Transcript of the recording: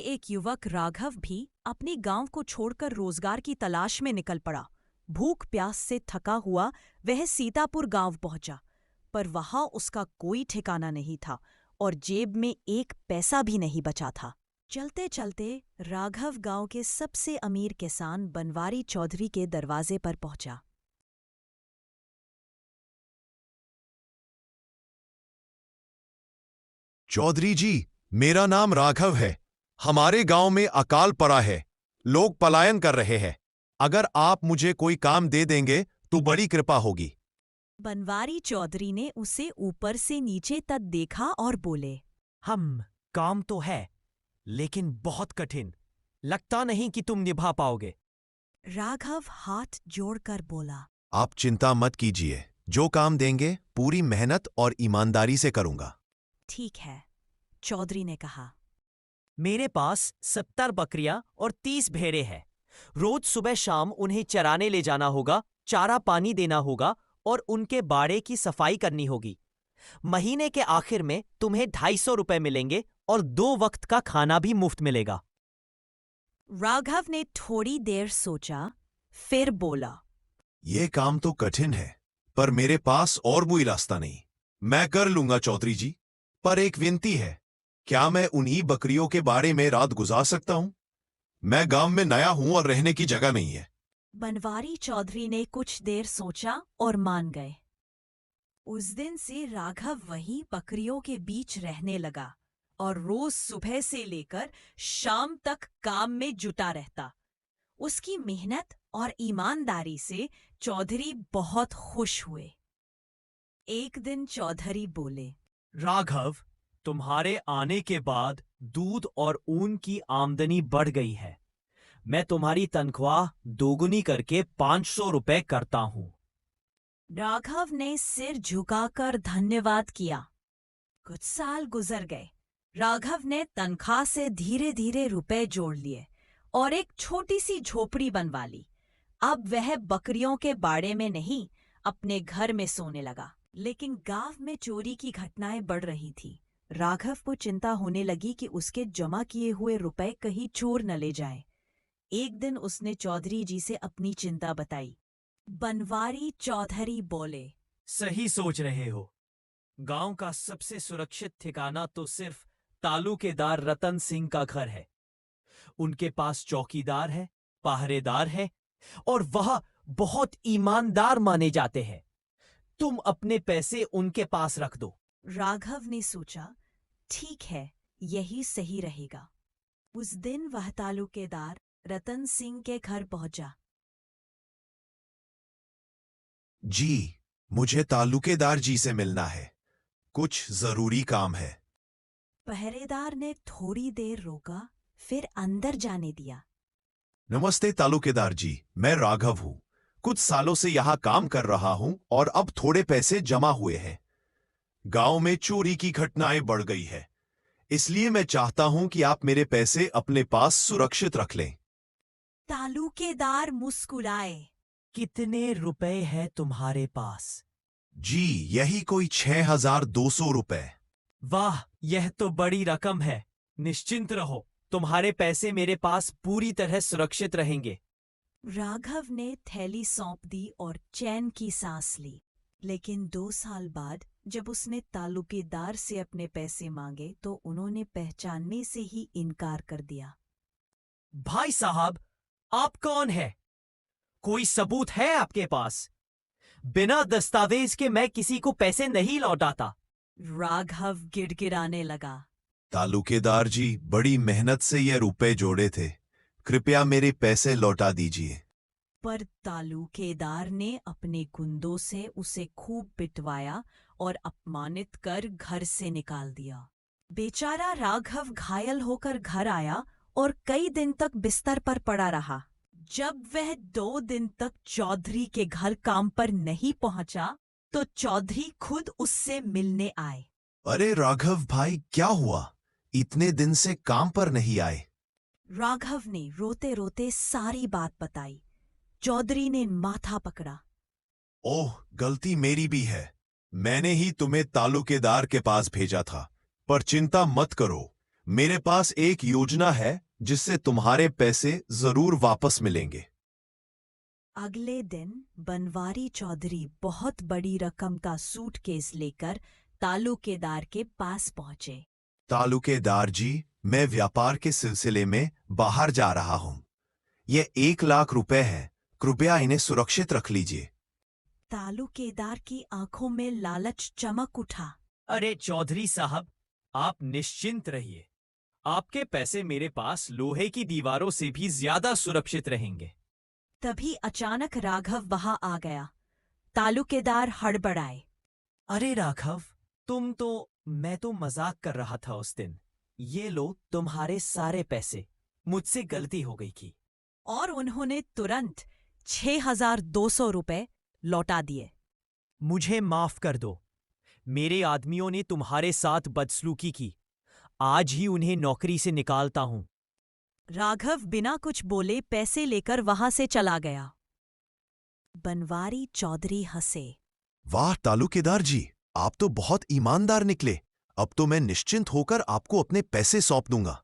एक युवक राघव भी अपने गांव को छोड़कर रोजगार की तलाश में निकल पड़ा। भूख प्यास से थका हुआ वह सीतापुर गांव पहुंचा, पर वहां उसका कोई ठिकाना नहीं था और जेब में एक पैसा भी नहीं बचा था। चलते चलते राघव गांव के सबसे अमीर किसान बनवारी चौधरी के दरवाजे पर पहुंचा। चौधरी जी, मेरा नाम राघव है। हमारे गांव में अकाल पड़ा है, लोग पलायन कर रहे हैं। अगर आप मुझे कोई काम दे देंगे तो बड़ी कृपा होगी। बनवारी चौधरी ने उसे ऊपर से नीचे तक देखा और बोले, काम तो है, लेकिन बहुत कठिन। लगता नहीं कि तुम निभा पाओगे। राघव हाथ जोड़कर बोला, आप चिंता मत कीजिए, जो काम देंगे पूरी मेहनत और ईमानदारी से करूंगा। ठीक है, चौधरी ने कहा। मेरे पास 70 बकरियां और 30 भेड़ें हैं। रोज सुबह शाम उन्हें चराने ले जाना होगा, चारा पानी देना होगा और उनके बाड़े की सफाई करनी होगी। महीने के आखिर में तुम्हें 250 रुपए मिलेंगे और 2 वक्त का खाना भी मुफ्त मिलेगा। राघव ने थोड़ी देर सोचा, फिर बोला, ये काम तो कठिन है, पर मेरे पास और कोई रास्ता नहीं। मैं कर लूंगा चौधरी जी, पर एक विनती है, क्या मैं उन्हीं बकरियों के बाड़े में रात गुजार सकता हूं? मैं गांव में नया हूं और रहने की जगह नहीं है। बनवारी चौधरी ने कुछ देर सोचा और मान गए। उस दिन से राघव वहीं बकरियों के बीच रहने लगा और रोज सुबह से लेकर शाम तक काम में जुटा रहता। उसकी मेहनत और ईमानदारी से चौधरी बहुत खुश हुए। एक दिन चौधरी बोले, राघव, तुम्हारे आने के बाद दूध और ऊन की आमदनी बढ़ गई है। मैं तुम्हारी तनख्वाह दोगुनी करके 500 रुपए करता हूं। राघव ने सिर झुकाकर धन्यवाद किया। कुछ साल गुजर गए। राघव ने तनख्वाह से धीरे धीरे रुपए जोड़ लिए और एक छोटी सी झोपड़ी बनवा ली। अब वह बकरियों के बाड़े में नहीं, अपने घर में सोने लगा। लेकिन गांव में चोरी की घटनाएं बढ़ रही थी। राघव को चिंता होने लगी कि उसके जमा किए हुए रुपए कहीं चोर न ले जाएं। एक दिन उसने चौधरी जी से अपनी चिंता बताई। बनवारी चौधरी बोले, सही सोच रहे हो। गांव का सबसे सुरक्षित ठिकाना तो सिर्फ तालुकेदार रतन सिंह का घर है। उनके पास चौकीदार है, पहरेदार है और वह बहुत ईमानदार माने जाते हैं। तुम अपने पैसे उनके पास रख दो। राघव ने सोचा, ठीक है, यही सही रहेगा। उस दिन वह तालुकेदार रतन सिंह के घर पहुंचा। जी, मुझे तालुकेदार जी से मिलना है, कुछ जरूरी काम है। पहरेदार ने थोड़ी देर रोका, फिर अंदर जाने दिया। नमस्ते तालुकेदार जी, मैं राघव हूं। कुछ सालों से यहां काम कर रहा हूं और अब थोड़े पैसे जमा हुए हैं। गांव में चोरी की घटनाएं बढ़ गई है, इसलिए मैं चाहता हूं कि आप मेरे पैसे अपने पास सुरक्षित रख लें। तालुकेदार मुस्कुराए। कितने रुपए हैं तुम्हारे पास? जी, यही कोई 6200 रुपए। वाह, यह तो बड़ी रकम है। निश्चिंत रहो, तुम्हारे पैसे मेरे पास पूरी तरह सुरक्षित रहेंगे। राघव ने थैली सौंप दी और चैन की सांस ली। लेकिन 2 साल बाद जब उसने तालुकेदार से अपने पैसे मांगे तो उन्होंने पहचानने से ही इनकार कर दिया। भाई साहब, आप कौन है? कोई सबूत है आपके पास? बिना दस्तावेज के मैं किसी को पैसे नहीं लौटाता। राघव गिड़गिड़ाने लगा। तालुकेदार जी, बड़ी मेहनत से ये रुपए जोड़े थे, कृपया मेरे पैसे लौटा दीजिए। पर तालुकेदार ने अपने गुंडों से उसे खूब पिटवाया और अपमानित कर घर से निकाल दिया। बेचारा राघव घायल होकर घर आया और कई दिन तक बिस्तर पर पड़ा रहा। जब वह 2 दिन तक चौधरी के घर काम पर नहीं पहुंचा तो चौधरी खुद उससे मिलने आए। अरे राघव भाई, क्या हुआ? इतने दिन से काम पर नहीं आए। राघव ने रोते रोते सारी बात बताई। चौधरी ने माथा पकड़ा। ओह, गलती मेरी भी है। मैंने ही तुम्हें तालुकेदार के पास भेजा था, पर चिंता मत करो, मेरे पास एक योजना है जिससे तुम्हारे पैसे जरूर वापस मिलेंगे। अगले दिन बनवारी चौधरी बहुत बड़ी रकम का सूटकेस लेकर तालुकेदार के पास पहुंचे। तालुकेदार जी, मैं व्यापार के सिलसिले में बाहर जा रहा हूं। ये 1 लाख रुपए हैं, कृपया इन्हें सुरक्षित रख लीजिए। तालुकेदार की आंखों में लालच चमक उठा। अरे चौधरी साहब, आप निश्चिंत रहिए। आपके पैसे मेरे पास लोहे की दीवारों से भी ज्यादा सुरक्षित रहेंगे। तभी अचानक राघव वहां आ गया। तालुकेदार हड़बड़ाए। अरे राघव, मैं तो मजाक कर रहा था उस दिन। ये लो तुम्हारे सारे पैसे, मुझसे गलती हो गई थी। और उन्होंने तुरंत 6,200 रुपए लौटा दिए। मुझे माफ कर दो। मेरे आदमियों ने तुम्हारे साथ बदसलूकी की। आज ही उन्हें नौकरी से निकालता हूं। राघव बिना कुछ बोले पैसे लेकर वहां से चला गया। बनवारी चौधरी हंसे। वाह तालुकेदार जी, आप तो बहुत ईमानदार निकले। अब तो मैं निश्चिंत होकर आपको अपने पैसे सौंप दूंगा।